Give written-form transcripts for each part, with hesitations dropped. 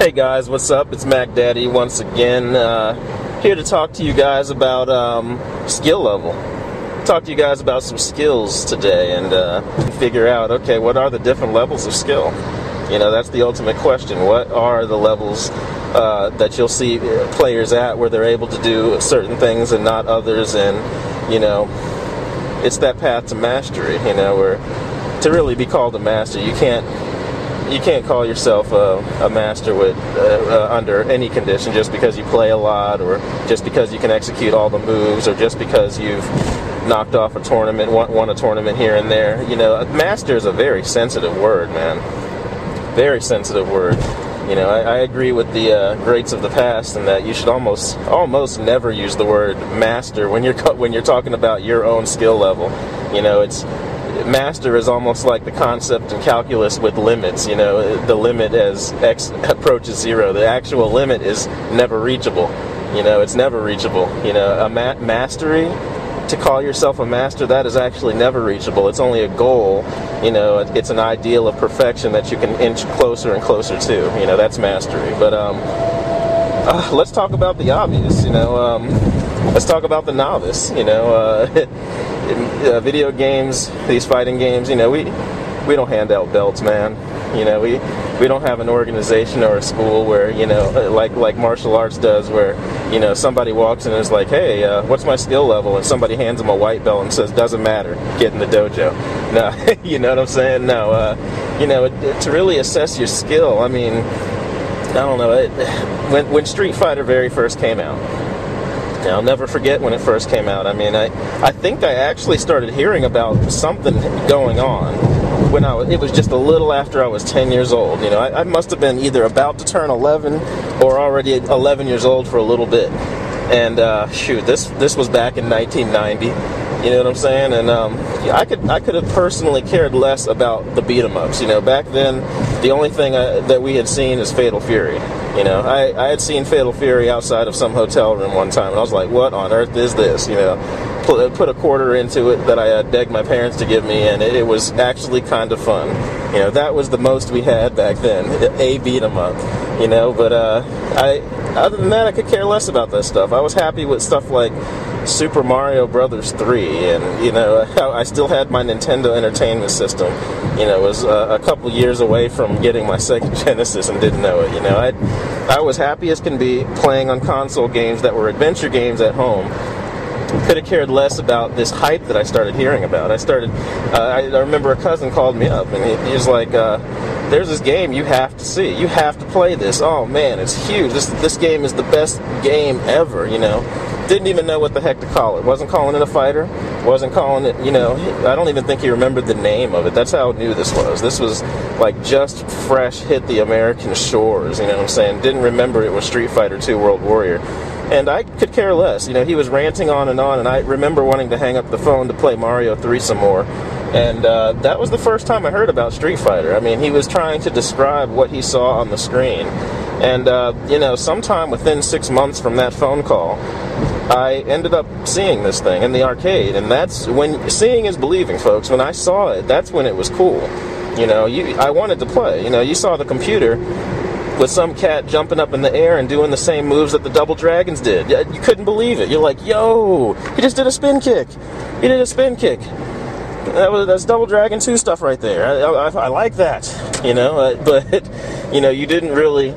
Hey guys, what's up? It's Mac Daddy once again, here to talk to you guys about skill level. Talk to you guys about some skills today and figure out, okay, what are the different levels of skill? You know, that's the ultimate question. What are the levels that you'll see players at where they're able to do certain things and not others? And, you know, it's that path to mastery, you know, where to really be called a master, you can't call yourself a master with under any condition just because you play a lot, or just because you can execute all the moves, or just because you've knocked off a tournament, won a tournament here and there. You know, master is a very sensitive word, man. Very sensitive word. You know, I agree with the greats of the past in that you should almost never use the word master when you're talking about your own skill level. You know, master is almost like the concept in calculus with limits. You know, the limit as x approaches 0. The actual limit is never reachable. You know, it's never reachable. You know, a mastery, to call yourself a master, that is actually never reachable. It's only a goal. You know, it's an ideal of perfection that you can inch closer and closer to. You know, that's mastery. But let's talk about the obvious. You know, let's talk about the novice. You know, video games, these fighting games. You know, we don't hand out belts, man. You know, we don't have an organization or a school where, you know, like martial arts does, where, you know, somebody walks in and is like, hey, what's my skill level? And somebody hands them a white belt and says, doesn't matter, get in the dojo. No, you know what I'm saying? No, you know, to really assess your skill, I mean, I don't know, when Street Fighter very first came out, I'll never forget when it first came out. I mean, I think I actually started hearing about something going on when it was just a little after I was 10 years old. You know, I must have been either about to turn 11 or already 11 years old for a little bit. And shoot, this was back in 1990. You know what I'm saying? And I could have personally cared less about the beat 'em ups. You know, back then the only thing that we had seen is Fatal Fury. You know, I had seen Fatal Fury outside of some hotel room one time, and I was like, what on earth is this? You know, put a quarter into it that I begged my parents to give me, and it was actually kind of fun. You know, that was the most we had back then, a beat 'em up. You know, but other than that, I could care less about that stuff. I was happy with stuff like Super Mario Brothers 3, and, you know, I still had my Nintendo Entertainment System. You know, was a couple years away from getting my Sega Genesis and didn't know it. You know, I was happy as can be playing on console games that were adventure games at home. Could have cared less about this hype that I started hearing about. I remember a cousin called me up, and he was like, there's this game you have to see. You have to play this. Oh man, it's huge. This game is the best game ever, you know. Didn't even know what the heck to call it. Wasn't calling it a fighter. Wasn't calling it, you know, I don't even think he remembered the name of it. That's how new this was. This was like just fresh hit the American shores, you know what I'm saying? Didn't remember it was Street Fighter 2 World Warrior. And I could care less. You know, he was ranting on, and I remember wanting to hang up the phone to play Mario 3 some more. And that was the first time I heard about Street Fighter. I mean, he was trying to describe what he saw on the screen. And, you know, sometime within 6 months from that phone call, I ended up seeing this thing in the arcade. And that's when, seeing is believing, folks. When I saw it, that's when it was cool. You know, I wanted to play. You know, you saw the computer with some cat jumping up in the air and doing the same moves that the Double Dragons did. You couldn't believe it. You're like, yo, he just did a spin kick. He did a spin kick. That's Double Dragon 2 stuff right there. I like that, you know, but, you know, you didn't really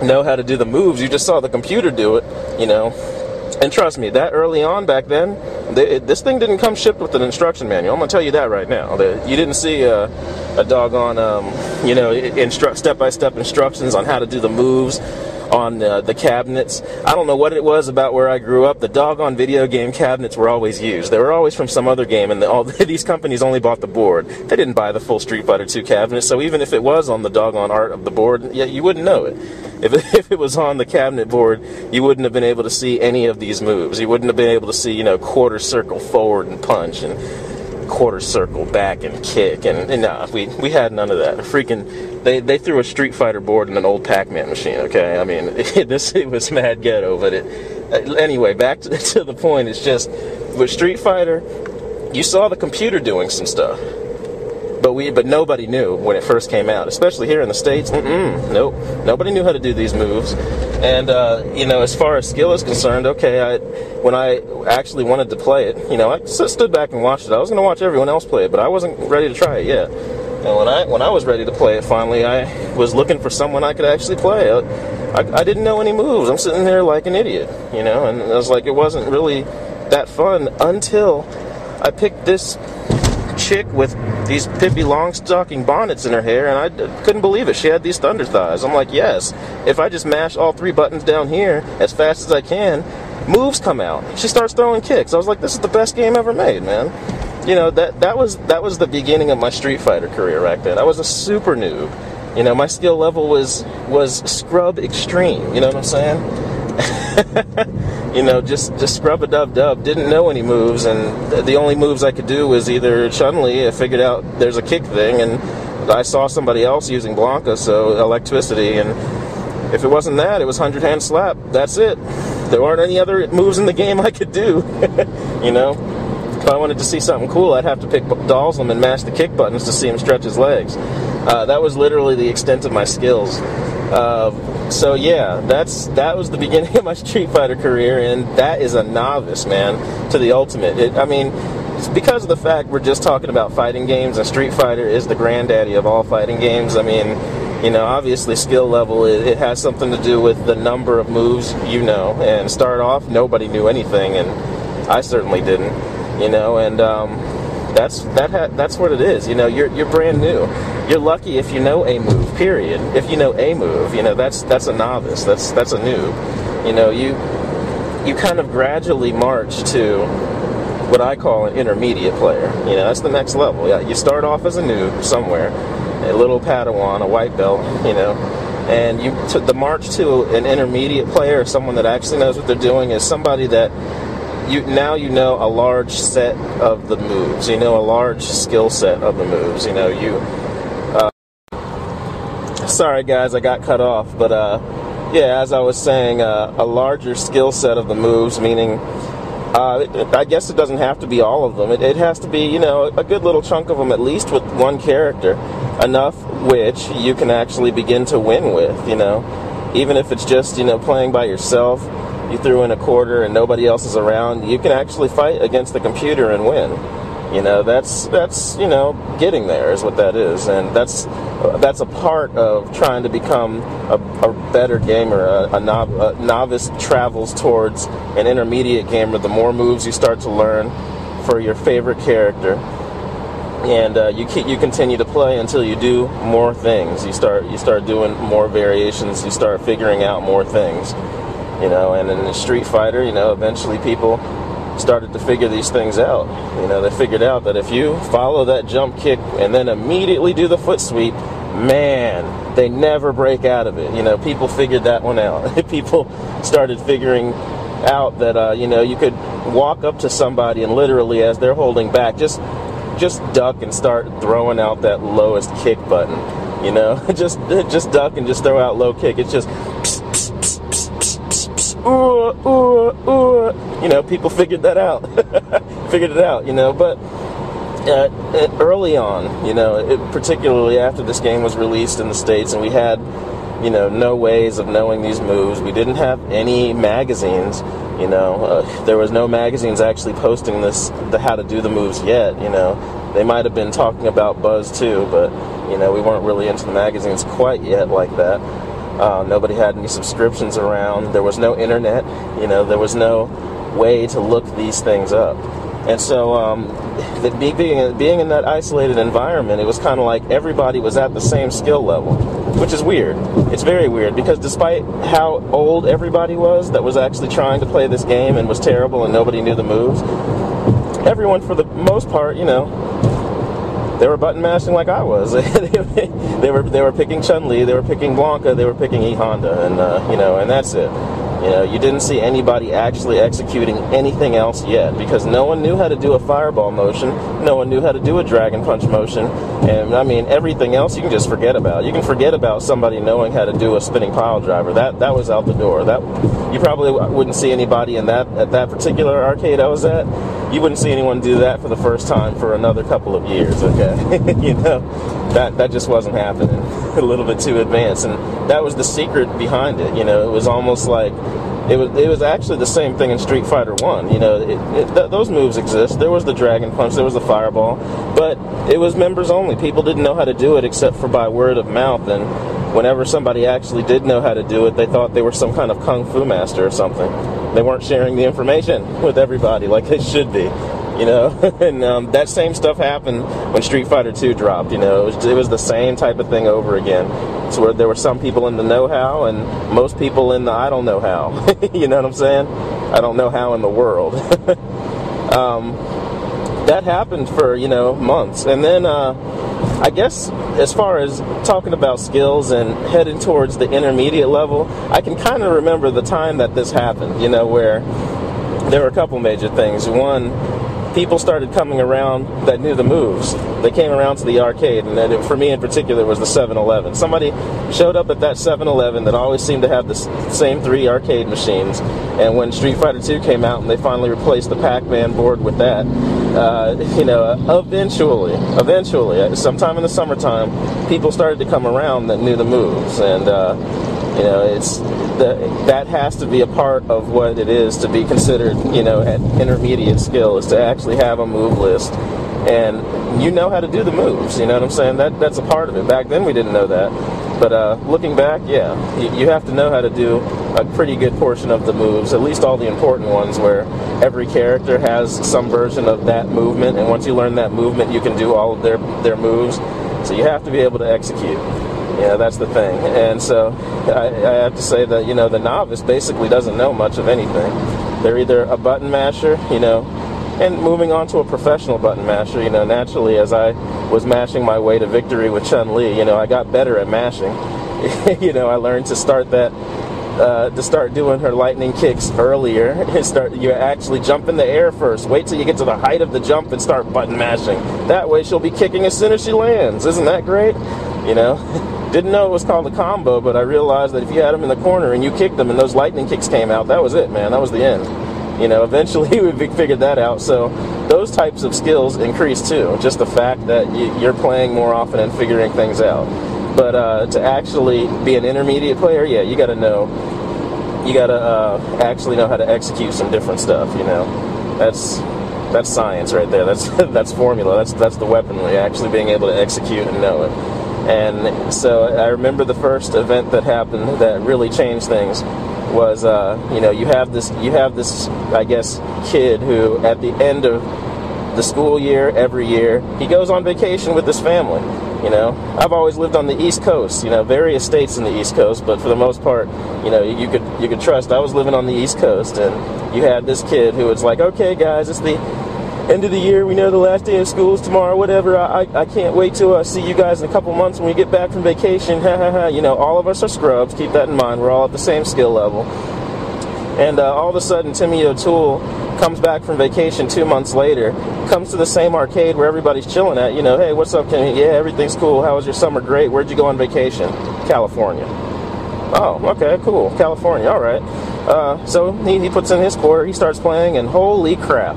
know how to do the moves. You just saw the computer do it, you know. And trust me, that early on back then, this thing didn't come shipped with an instruction manual. I'm going to tell you that right now. You didn't see a doggone, you know, step-by-step instructions on how to do the moves on the cabinets. I don't know what it was about where I grew up. The doggone video game cabinets were always used. They were always from some other game, and all these companies only bought the board. They didn't buy the full Street Fighter 2 cabinet, so even if it was on the doggone art of the board, yeah, you wouldn't know it. If it was on the cabinet board, you wouldn't have been able to see any of these moves. You wouldn't have been able to see, you know, quarter circle forward and punch, and quarter circle back and kick, and nah, we had none of that. Freaking, they threw a Street Fighter board in an old Pac-Man machine. Okay, I mean, it was mad ghetto, but anyway, back to the point. It's just with Street Fighter, you saw the computer doing some stuff, but nobody knew when it first came out, especially here in the States. Nope, nobody knew how to do these moves. And you know, as far as skill is concerned, okay, when I actually wanted to play it, you know, I stood back and watched it. I was going to watch everyone else play it, but I wasn't ready to try it yet. And when I was ready to play it finally, I was looking for someone I could actually play. I didn't know any moves. I'm sitting there like an idiot, you know, and I was like, it wasn't really that fun until I picked this chick with these Pippi Longstocking bonnets in her hair, and I couldn't believe it. She had these thunder thighs. I'm like, yes, if I just mash all 3 buttons down here as fast as I can, moves come out. She starts throwing kicks. I was like, this is the best game ever made, man. You know, that was the beginning of my Street Fighter career back then. I was a super noob. You know, my skill level was scrub extreme. You know what I'm saying? You know, just scrub-a-dub-dub. Didn't know any moves, and the only moves I could do was either Chun-Li. I figured out there's a kick thing, and I saw somebody else using Blanca, so electricity, and if it wasn't that, it was 100-hand slap. That's it. There weren't any other moves in the game I could do. You know? If I wanted to see something cool, I'd have to pick Dalsum and mash the kick buttons to see him stretch his legs. That was literally the extent of my skills. So yeah, that was the beginning of my Street Fighter career, and that is a novice, man, to the ultimate. I mean, it's because of the fact we're just talking about fighting games, and Street Fighter is the granddaddy of all fighting games. I mean, you know, obviously skill level, it has something to do with the number of moves you know, and start off, nobody knew anything, and I certainly didn't, you know, and that's what it is. You know, you're brand new. You're lucky if you know a move, period. If you know a move, you know, that's a novice. That's a noob. You know, you kind of gradually march to what I call an intermediate player. You know, that's the next level. Yeah, you start off as a noob somewhere, a little Padawan, a white belt, you know, and the march to an intermediate player, someone that actually knows what they're doing, is somebody that you know a large set of the moves. You know a large skill set of the moves. You know, sorry guys, I got cut off, but yeah, as I was saying, a larger skill set of the moves, meaning I guess it doesn't have to be all of them. It has to be, you know, a good little chunk of them, at least with one character, enough which you can actually begin to win with, you know. Even if it's just, you know, playing by yourself, you threw in a quarter and nobody else is around, you can actually fight against the computer and win. You know, that's you know, getting there is what that is, and that's a part of trying to become a better gamer. A novice travels towards an intermediate gamer the more moves you start to learn for your favorite character, and you continue to play until you do more things. You start doing more variations. You start figuring out more things. You know, and in Street Fighter, you know, eventually people started to figure these things out. You know, they figured out that if you follow that jump kick and then immediately do the foot sweep, man, they never break out of it. You know, people figured that one out. People started figuring out that, you know, you could walk up to somebody and literally, as they're holding back, just duck and start throwing out that lowest kick button. You know, just duck and just throw out low kick. It's just you know, people figured that out. Figured it out, you know, but early on, you know, particularly after this game was released in the States and we had, you know, no ways of knowing these moves. We didn't have any magazines, you know. There was no magazines actually posting the how to do the moves yet, you know. They might have been talking about Buzz too, but, you know, we weren't really into the magazines quite yet like that. Nobody had any subscriptions around. There was no internet. You know, there was no way to look these things up. And so, being in that isolated environment, it was kind of like everybody was at the same skill level, which is weird. It's very weird, because despite how old everybody was that was actually trying to play this game and was terrible and nobody knew the moves, everyone, for the most part, you know, they were button mashing like I was. They were picking Chun-Li, they were picking Blanca, they were picking E Honda, and you know, and that's it. You know, you didn't see anybody actually executing anything else yet, because no one knew how to do a fireball motion, no one knew how to do a dragon punch motion, and I mean, everything else you can just forget about. You can forget about somebody knowing how to do a spinning pile driver. That was out the door. That you probably wouldn't see anybody in at that particular arcade I was at. You wouldn't see anyone do that for the first time for another couple of years, okay? You know, that just wasn't happening. A little bit too advanced, and that was the secret behind it. You know, it was almost like it was actually the same thing in Street Fighter 1. You know, those moves exist. There was the dragon punch, there was the fireball, but it was members only. People didn't know how to do it except for by word of mouth, and whenever somebody actually did know how to do it, they thought they were some kind of kung fu master or something. They weren't sharing the information with everybody like they should be, you know. And that same stuff happened when Street Fighter 2 dropped. You know, it was the same type of thing over again. It's where there were some people in the know-how and most people in the I don't know how. You know what I'm saying? I don't know how in the world. That happened for, you know, months, and then I guess as far as talking about skills and heading towards the intermediate level, I can kind of remember the time that this happened, you know, where there were a couple major things. One, people started coming around that knew the moves. They came around to the arcade, and for me in particular was the 7-Eleven. Somebody showed up at that 7-Eleven that always seemed to have the same 3 arcade machines, and when Street Fighter 2 came out and they finally replaced the Pac-Man board with that, you know, eventually, sometime in the summertime, people started to come around that knew the moves, and you know, that has to be a part of what it is to be considered, you know, at intermediate skill, is to actually have a move list, and you know how to do the moves. You know what I'm saying? That's a part of it. Back then we didn't know that, but looking back, yeah, you have to know how to do a pretty good portion of the moves, at least all the important ones, where every character has some version of that movement, and once you learn that movement, you can do all of their moves. So you have to be able to execute. Yeah, that's the thing. And so I have to say that, you know, the novice basically doesn't know much of anything. They're either a button masher, you know, and moving on to a professional button masher, you know, naturally as I was mashing my way to victory with Chun-Li, you know, I got better at mashing. You know, I learned to start doing her lightning kicks earlier. You actually jump in the air first. Wait till you get to the height of the jump and start button mashing. That way she'll be kicking as soon as she lands. Isn't that great? You know? Didn't know it was called a combo, but I realized that if you had them in the corner and you kicked them and those lightning kicks came out, that was it, man. That was the end. You know, eventually we figured that out. So those types of skills increase too. Just the fact that you're playing more often and figuring things out. But to actually be an intermediate player, yeah, you got to actually know how to execute some different stuff. You know, that's science right there. That's formula. That's the weaponry. Actually being able to execute and know it. And so I remember the first event that happened that really changed things was, you know, you have this, I guess, kid who at the end of the school year, every year, he goes on vacation with his family. You know, I've always lived on the East Coast, you know, various states in the East Coast, but for the most part, you know, you could trust I was living on the East Coast, and you had this kid who was like, okay guys, it's the end of the year, we know the last day of school is tomorrow, whatever, I can't wait till see you guys in a couple months when we get back from vacation, ha ha ha. You know, all of us are scrubs, keep that in mind, we're all at the same skill level. And all of a sudden, Timmy O'Toole comes back from vacation 2 months later, comes to the same arcade where everybody's chilling at, you know, hey, what's up, Timmy? Yeah, everything's cool, how was your summer? Great. Where'd you go on vacation? California. Oh, okay, cool, California, alright. So he puts in his quarter, he starts playing, and holy crap.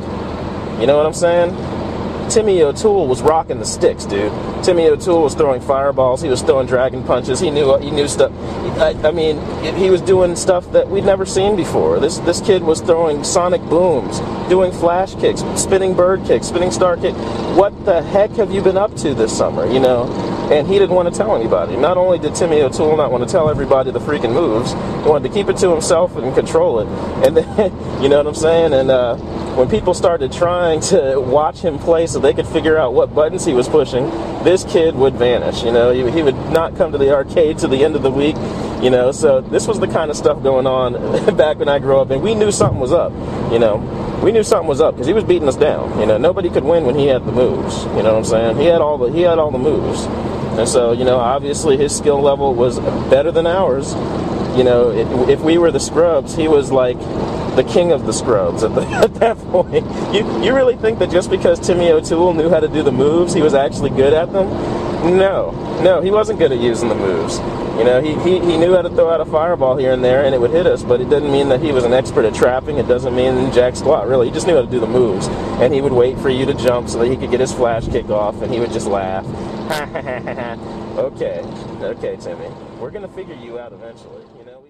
You know what I'm saying? Timmy O'Toole was rocking the sticks, dude. Timmy O'Toole was throwing fireballs. He was throwing dragon punches. He knew stuff. I mean, he was doing stuff that we'd never seen before. This kid was throwing sonic booms, doing flash kicks, spinning bird kicks, spinning star kick. What the heck have you been up to this summer? You know? And he didn't want to tell anybody. Not only did Timmy O'Toole not want to tell everybody the freaking moves, he wanted to keep it to himself and control it. And then, you know what I'm saying? And when people started trying to watch him play so they could figure out what buttons he was pushing, this kid would vanish. You know, he would not come to the arcade to the end of the week. You know, so this was the kind of stuff going on back when I grew up, and we knew something was up. You know, we knew something was up because he was beating us down. You know, nobody could win when he had the moves. You know what I'm saying? He had all the moves. And so, you know, obviously his skill level was better than ours, you know, if we were the scrubs, he was like the king of the scrubs at that point. You really think that just because Timmy O'Toole knew how to do the moves, he was actually good at them? No, he wasn't good at using the moves. You know, he knew how to throw out a fireball here and there, and it would hit us, but it doesn't mean that he was an expert at trapping. It doesn't mean jack squat, really. He just knew how to do the moves. And he would wait for you to jump so that he could get his flash kick off, and he would just laugh. Okay, Timmy. We're going to figure you out eventually, you know?